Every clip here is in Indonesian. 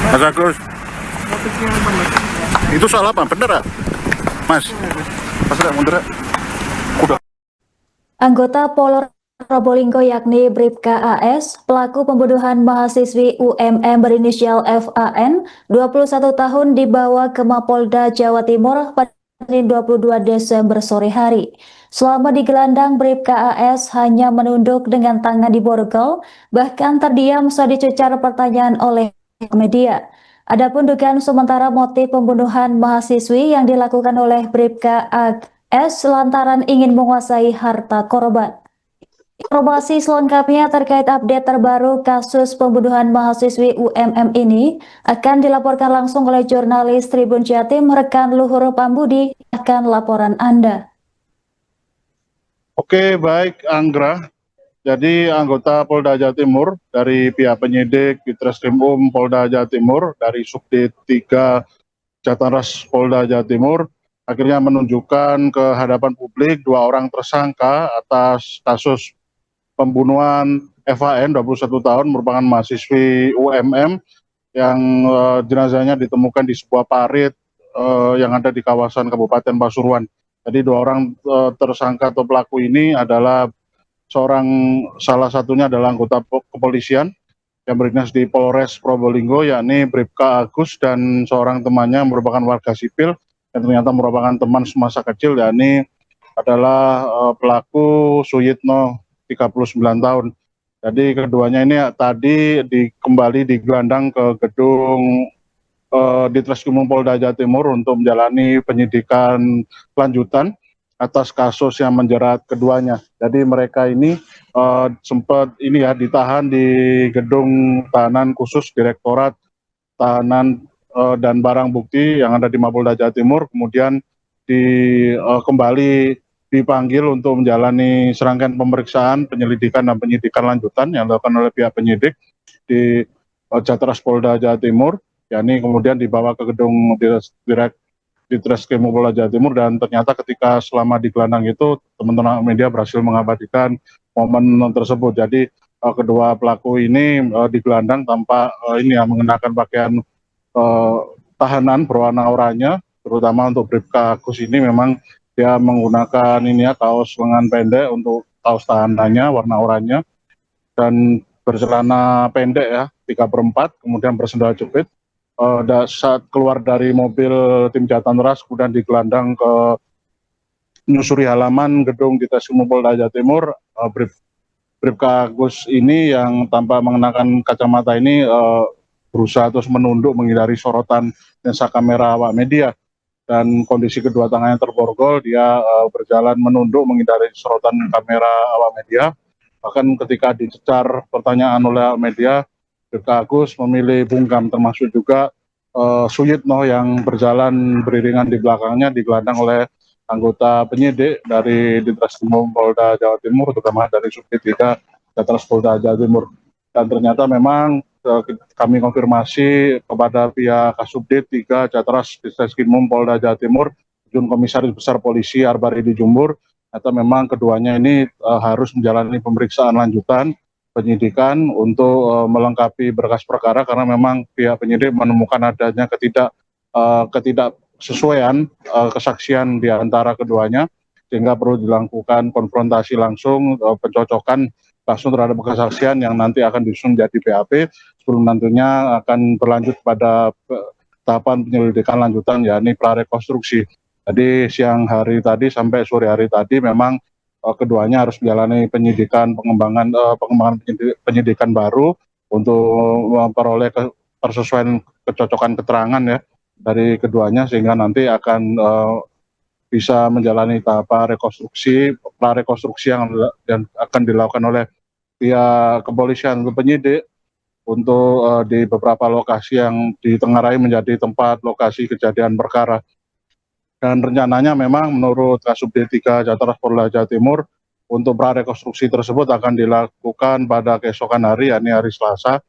Mas Agus, itu soal apa? Bener, Mas? Mas, mundur. Udah. Anggota Polres Probolinggo yakni Bribka AS, pelaku pembunuhan mahasiswi UMM berinisial FAN, 21 tahun dibawa ke Mapolda Jawa Timur pada 22 Desember sore hari. Selama digelandang, Bribka AS hanya menunduk dengan tangan di borgol, bahkan terdiam saat dicecar pertanyaan oleh media. Adapun dugaan sementara motif pembunuhan mahasiswi yang dilakukan oleh Bribka AS lantaran ingin menguasai harta korban. Informasi selengkapnya terkait update terbaru kasus pembunuhan mahasiswi UMM ini akan dilaporkan langsung oleh jurnalis Tribun Jatim rekan Luhur Pambudi. Akan laporan Anda. Oke, baik Anggra. Jadi anggota Polda Jawa Timur dari pihak penyidik Ditreskrimum Polda Jawa Timur dari Subdit 3 Jataras Polda Jawa Timur akhirnya menunjukkan ke hadapan publik 2 orang tersangka atas kasus pembunuhan FAN 21 tahun merupakan mahasiswi UMM yang jenazahnya ditemukan di sebuah parit yang ada di kawasan Kabupaten Pasuruan. Jadi 2 orang tersangka atau pelaku ini adalah salah satunya adalah anggota kepolisian yang berdinas di Polres Probolinggo, yakni Bribka Agus, dan seorang temannya merupakan warga sipil yang ternyata merupakan teman semasa kecil, yakni adalah pelaku Suyitno 39 tahun. Jadi keduanya ini tadi kembali digelandang ke gedung Ditreskrimum Polda Jawa Timur untuk menjalani penyidikan lanjutan atas kasus yang menjerat keduanya. Jadi mereka ini sempat ditahan di gedung tahanan khusus Direktorat Tahanan dan Barang Bukti yang ada di Mapolda Jawa Timur, kemudian kembali dipanggil untuk menjalani serangkaian pemeriksaan, penyelidikan dan penyidikan lanjutan yang dilakukan oleh pihak penyidik di Jataras Polda Jawa Timur, yakni kemudian dibawa ke gedung Ditreskrimum Polda Jawa Timur, dan ternyata ketika selama digelandang itu teman-teman media berhasil mengabadikan momen tersebut. Jadi kedua pelaku ini digelandang tanpa mengenakan pakaian tahanan berwarna oranye, terutama untuk Bribka Agus ini memang dia menggunakan kaos lengan pendek untuk kaos tahanannya warna oranye dan bercelana pendek 3/4, kemudian bersendal jepit. Saat keluar dari mobil tim Jataras kemudian digelandang ke menyusuri halaman gedung Ditreskrimum Polda Jawa Timur. Bribka Agus ini yang tanpa mengenakan kacamata ini berusaha terus menunduk menghindari sorotan lensa kamera awak media, dan kondisi kedua tangannya terborgol, dia berjalan menunduk menghindari sorotan kamera awak media. Bahkan ketika dicecar pertanyaan oleh awak media, Bribka Agus memilih bungkam, termasuk juga Suyitno yang berjalan beriringan di belakangnya digelandang oleh anggota penyidik dari Ditreskrimum Polda Jawa Timur, terutama dari Subdit 3 Jataras Polda Jawa Timur. Dan ternyata memang kami konfirmasi kepada pihak Kasubdit 3 Jataras Ditreskrimum Polda Jawa Timur, Komisaris Besar Polisi Arbaridi Jumbur, atau memang keduanya ini harus menjalani pemeriksaan lanjutan penyidikan untuk melengkapi berkas perkara, karena memang pihak penyidik menemukan adanya ketidaksesuaian kesaksian di antara keduanya, sehingga perlu dilakukan konfrontasi langsung, pencocokan langsung terhadap kesaksian yang nanti akan disusun menjadi BAP sebelum nantinya akan berlanjut pada tahapan penyelidikan lanjutan, yakni prarekonstruksi. Jadi siang hari tadi sampai sore hari tadi memang keduanya harus menjalani pengembangan penyidikan baru untuk memperoleh persesuaian kecocokan keterangan dari keduanya, sehingga nanti akan bisa menjalani tahap prarekonstruksi yang akan dilakukan oleh pihak kepolisian untuk penyidik untuk di beberapa lokasi yang ditengarai menjadi tempat lokasi kejadian perkara. Dan rencananya memang menurut Kasubdit 3 Jataras Polda Jawa Timur, untuk prarekonstruksi tersebut akan dilakukan pada keesokan hari, yakni hari Selasa,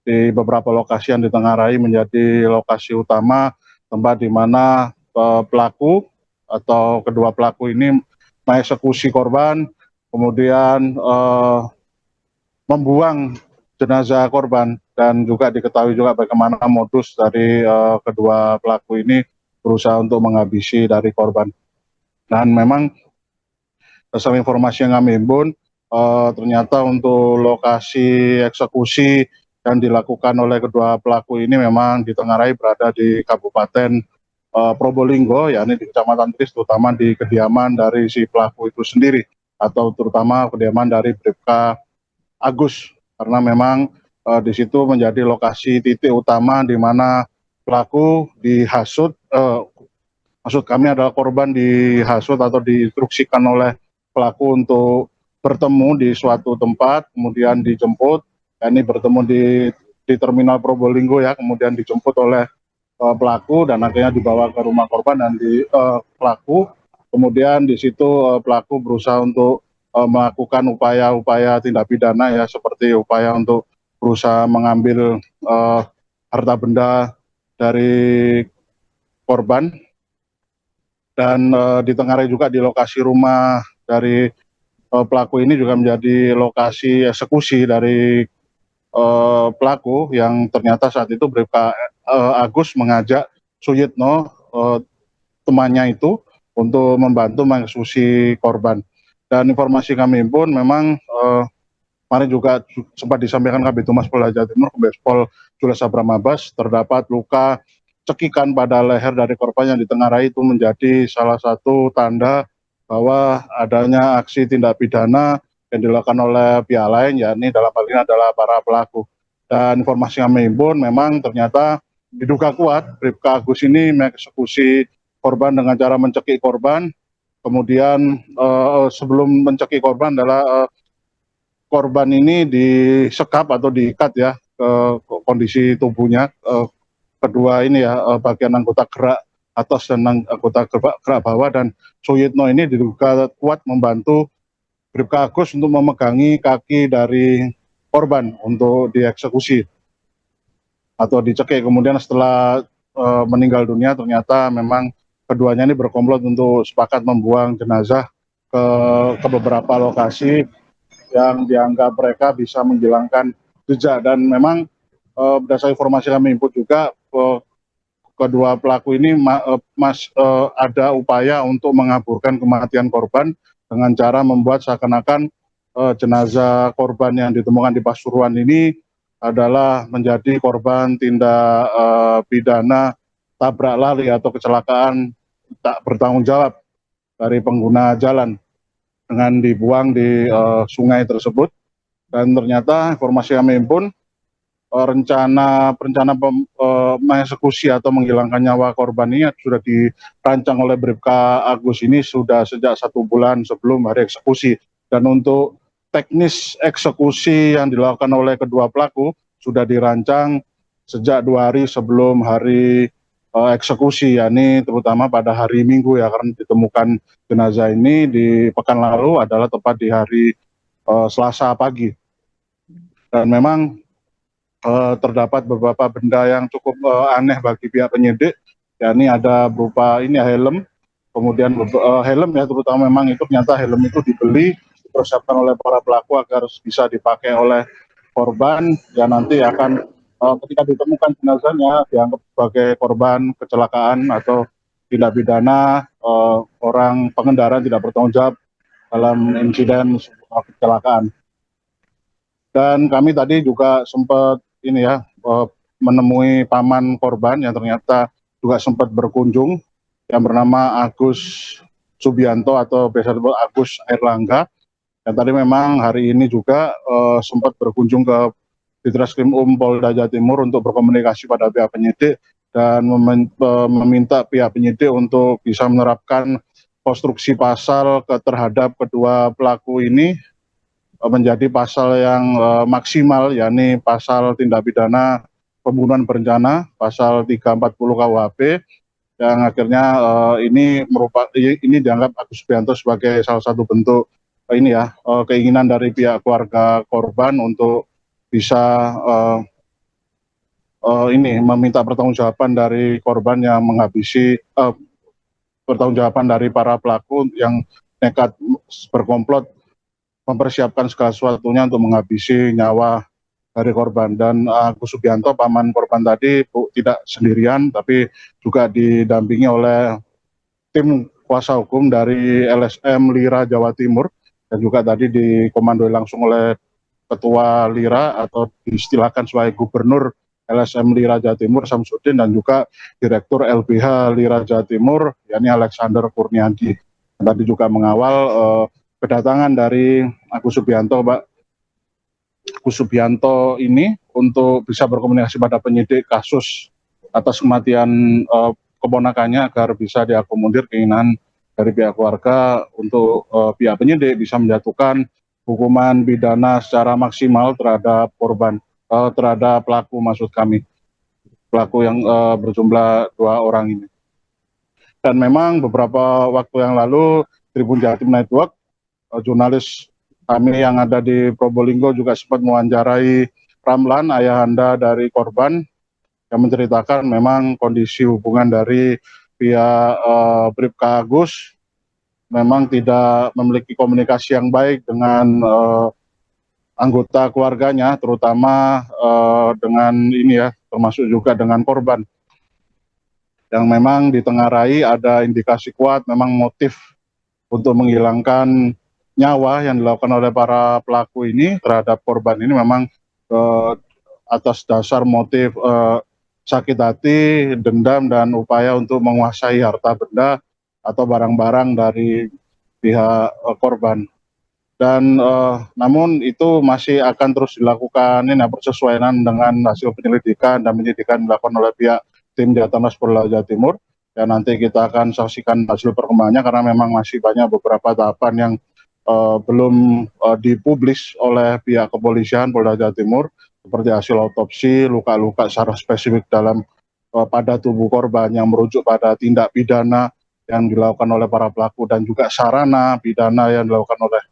di beberapa lokasi yang ditengarai menjadi lokasi utama tempat di mana pelaku atau kedua pelaku ini mengeksekusi korban, kemudian membuang jenazah korban, dan juga diketahui juga bagaimana modus dari kedua pelaku ini berusaha untuk menghabisi dari korban. Dan memang berdasarkan informasi yang kami himpun, ternyata untuk lokasi eksekusi yang dilakukan oleh kedua pelaku ini memang ditengarai berada di Kabupaten Probolinggo, yakni di Kecamatan Tris, terutama di kediaman dari si pelaku itu sendiri, atau terutama kediaman dari Bribka Agus, karena memang di situ menjadi lokasi titik utama di mana pelaku dihasut, maksud kami adalah korban dihasut atau diinstruksikan oleh pelaku untuk bertemu di suatu tempat, kemudian dijemput, yakni bertemu di Terminal Probolinggo ya, kemudian dijemput oleh pelaku dan akhirnya dibawa ke rumah korban dan pelaku, kemudian di situ pelaku berusaha untuk melakukan upaya-upaya tindak pidana ya, seperti upaya untuk berusaha mengambil harta benda dari korban, dan ditengarai juga di lokasi rumah dari pelaku ini juga menjadi lokasi eksekusi dari pelaku, yang ternyata saat itu Bribka Agus mengajak Suyitno, temannya itu, untuk membantu mengeksekusi korban. Dan informasi kami pun memang kemarin juga sempat disampaikan Kabid Humas Polda Jawa Timur, Kombes Pol Julius Abram Abbas, terdapat luka cekikan pada leher dari korban yang ditengarai itu menjadi salah satu tanda bahwa adanya aksi tindak pidana yang dilakukan oleh pihak lain, yakni dalam hal ini adalah para pelaku. Dan informasi kami himpun memang ternyata diduga kuat Bribka Agus ini mengeksekusi korban dengan cara mencekik korban. Kemudian sebelum mencekik korban adalah korban ini disekap atau diikat ya ke kondisi tubuhnya, kedua ini ya, bagian anggota gerak atas dan anggota gerak bawah, dan Suyitno ini diduga kuat membantu Bribka Agus untuk memegangi kaki dari korban untuk dieksekusi atau dicekik. Kemudian setelah meninggal dunia, ternyata memang keduanya ini berkomplot untuk sepakat membuang jenazah ke beberapa lokasi yang dianggap mereka bisa menghilangkan jejak. Dan memang berdasarkan informasi kami input juga, kedua pelaku ini ada upaya untuk mengaburkan kematian korban dengan cara membuat seakan-akan jenazah korban yang ditemukan di Pasuruan ini adalah menjadi korban tindak pidana tabrak lari atau kecelakaan tak bertanggung jawab dari pengguna jalan, dengan dibuang di sungai tersebut. Dan ternyata informasi kami himpun, rencana mengeksekusi atau menghilangkan nyawa korban ini sudah dirancang oleh Bribka Agus ini sudah sejak 1 bulan sebelum hari eksekusi. Dan untuk teknis eksekusi yang dilakukan oleh kedua pelaku sudah dirancang sejak 2 hari sebelum hari eksekusi, yakni terutama pada hari Minggu ya, karena ditemukan jenazah ini di pekan lalu adalah tepat di hari Selasa pagi. Dan memang terdapat beberapa benda yang cukup aneh bagi pihak penyidik, yakni ada berupa ini helm, kemudian helm ya, terutama memang itu ternyata helm itu dibeli, dipersiapkan oleh para pelaku agar bisa dipakai oleh korban yang nanti akan ketika ditemukan jenazahnya dianggap sebagai korban kecelakaan atau tindak pidana orang pengendara tidak bertanggung jawab dalam insiden kecelakaan. Dan kami tadi juga sempat ini ya, menemui paman korban yang ternyata juga sempat berkunjung, yang bernama Agus Subianto atau biasa disebut Agus Airlangga. Dan tadi memang hari ini juga sempat berkunjung ke Ditreskrim Polda Jawa Timur untuk berkomunikasi pada pihak penyidik dan meminta pihak penyidik untuk bisa menerapkan konstruksi pasal terhadap kedua pelaku ini menjadi pasal yang maksimal, yakni pasal tindak pidana pembunuhan berencana, pasal 340 KUHP, yang akhirnya ini dianggap Agus Subianto sebagai salah satu bentuk ini ya, keinginan dari pihak keluarga korban untuk bisa ini meminta pertanggungjawaban dari korban yang menghabisi, pertanggungjawaban dari para pelaku yang nekat berkomplot mempersiapkan segala sesuatunya untuk menghabisi nyawa dari korban. Dan Agus Subianto, paman korban tadi, tidak sendirian, tapi juga didampingi oleh tim kuasa hukum dari LSM Lira Jawa Timur, dan juga tadi dikomandoi langsung oleh Ketua Lira atau diistilahkan sebagai Gubernur LSM Lira Jawa Timur Samsudin, dan juga Direktur LBH Lira Jawa Timur yakni Alexander Kurniadi. Tadi juga mengawal kedatangan dari Agus Subianto, Pak. Agus Subianto ini untuk bisa berkomunikasi pada penyidik kasus atas kematian keponakannya agar bisa diakomodir keinginan dari pihak keluarga untuk pihak penyidik bisa menjatuhkan hukuman pidana secara maksimal terhadap korban, terhadap pelaku, maksud kami, pelaku yang berjumlah 2 orang ini. Dan memang beberapa waktu yang lalu Tribun Jatim Network, jurnalis kami yang ada di Probolinggo juga sempat mewawancarai Ramlan, ayahanda dari korban, yang menceritakan memang kondisi hubungan dari pihak Bribka Agus memang tidak memiliki komunikasi yang baik dengan anggota keluarganya, terutama dengan ini ya, termasuk juga dengan korban. Yang memang ditengarai ada indikasi kuat memang motif untuk menghilangkan nyawa yang dilakukan oleh para pelaku ini terhadap korban ini memang atas dasar motif sakit hati, dendam, dan upaya untuk menguasai harta benda atau barang-barang dari pihak korban. Dan namun itu masih akan terus dilakukan ini bersesuaian dengan hasil penyelidikan dan penyidikan dilakukan oleh pihak tim Jatmas Polda Jawa Timur. Dan nanti kita akan saksikan hasil perkembangannya karena memang masih banyak beberapa tahapan yang belum dipublis oleh pihak kepolisian Polda Jawa Timur, seperti hasil otopsi, luka-luka secara spesifik pada tubuh korban yang merujuk pada tindak pidana yang dilakukan oleh para pelaku, dan juga sarana pidana yang dilakukan oleh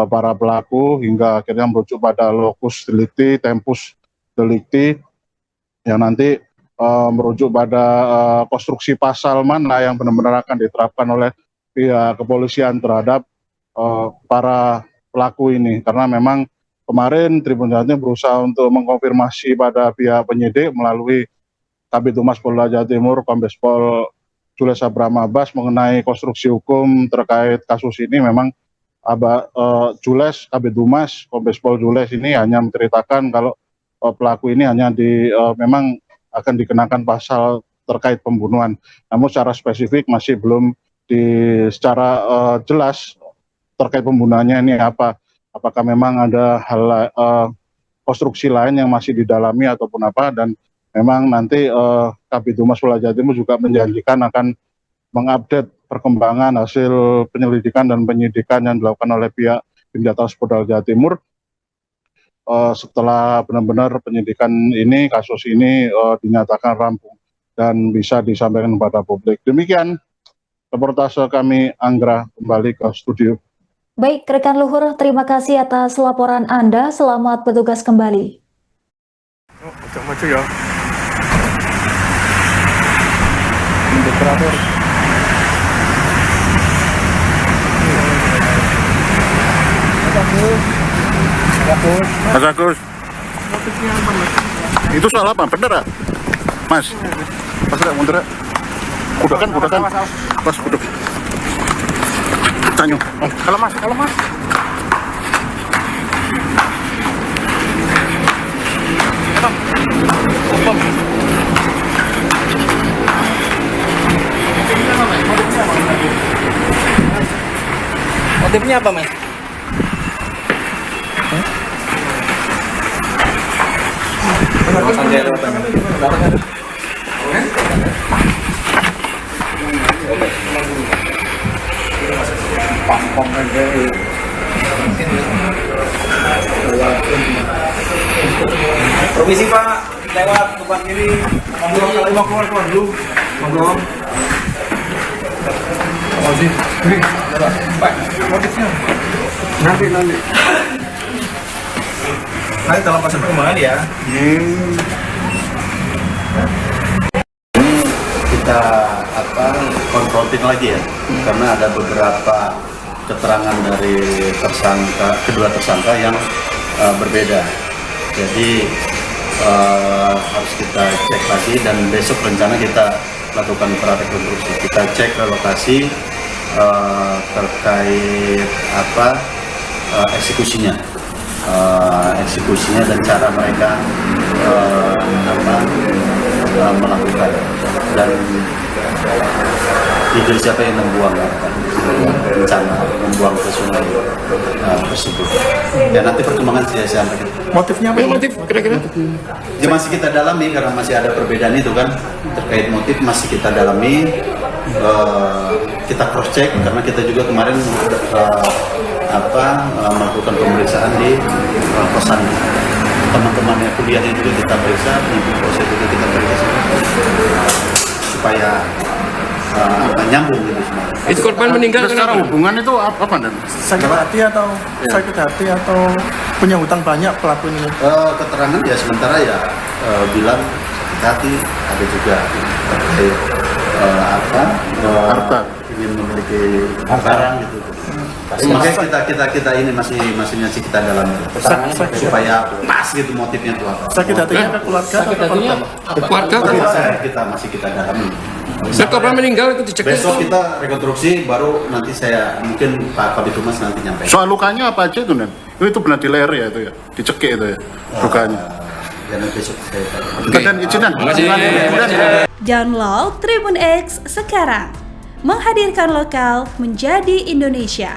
para pelaku, hingga akhirnya merujuk pada locus delicti, tempus delicti, yang nanti merujuk pada konstruksi pasal mana yang benar-benar akan diterapkan oleh pihak kepolisian terhadap para pelaku ini. Karena memang kemarin Tribun Jatim berusaha untuk mengkonfirmasi pada pihak penyidik melalui Kabid Humas Polda Jawa Timur, Kombes Pol Jules Abraham Abbas, mengenai konstruksi hukum terkait kasus ini. Memang Jules, Kabid Humas, Kombes Pol Jules ini hanya menceritakan kalau pelaku ini hanya memang akan dikenakan pasal terkait pembunuhan. Namun secara spesifik masih belum secara jelas terkait pembunuhannya ini apa. Apakah memang ada hal konstruksi lain yang masih didalami ataupun apa. Dan memang nanti Kabid Humas Polda Jawa Timur juga menjanjikan akan mengupdate perkembangan hasil penyelidikan dan penyidikan yang dilakukan oleh pihak tim Jatmas Polda Jawa Timur setelah benar-benar penyidikan ini, kasus ini dinyatakan rampung dan bisa disampaikan kepada publik. Demikian reportase kami, Anggra, kembali ke studio. Baik, rekan Luhur, terima kasih atas laporan Anda. Selamat bertugas kembali. Maju ya. Indikator. Mas Agus, itu soal apa? Bener, Mas? Mas, mundur. Kudakan. Mas, kudak. Tanyo. Kalau mas. Motifnya apa, Mas? Permisi Pak, lewat depan kiri. Mau keluar dulu. Monggo. Pak, motifnya. Nanti. Nanti dalam proses perkembangan ya. Kita konfrontir lagi ya, karena ada beberapa keterangan dari kedua tersangka yang berbeda. Jadi harus kita cek lagi dan besok rencana kita lakukan prarekonstruksi. Kita cek ke lokasi terkait eksekusinya, dan cara mereka melakukan dan ide siapa yang membuang rencana membuang ke sungai tersebut. Dan nanti perkembangan saya sampaikan. Motifnya apa? Motif kira-kira? Ya masih kita dalami karena masih ada perbedaan itu kan terkait motif, masih kita dalami, kita cross check karena kita juga kemarin melakukan pemeriksaan di kosan teman-temannya kuliahnya juga kita periksa, di proses juga kita periksa supaya nyambung gitu semua. Itu korban meninggal Secara kenapa? hubungan itu apa dan? Sakit hati atau punya hutang banyak pelaku ini? Keterangan ya sementara ya bilang sakit hati, ada juga terkait Harta. ingin memiliki barang gitu. Makanya kita ini masih kita dalam supaya pas gitu motifnya itu apa. Sakit hatinya ke keluarga atau ke korban? Keluarga kan? Kita masih dalami. Dan korban meninggal itu dicek. Besok kita rekonstruksi, baru nanti saya mungkin Pak Kabid Humas nanti nyampe. Soal lukanya apa aja itu Nen? Itu benar di leher ya itu ya, dicekik itu ya lukanya. Dan besok saya Dan izinan. Download Tribun X sekarang, menghadirkan lokal menjadi Indonesia.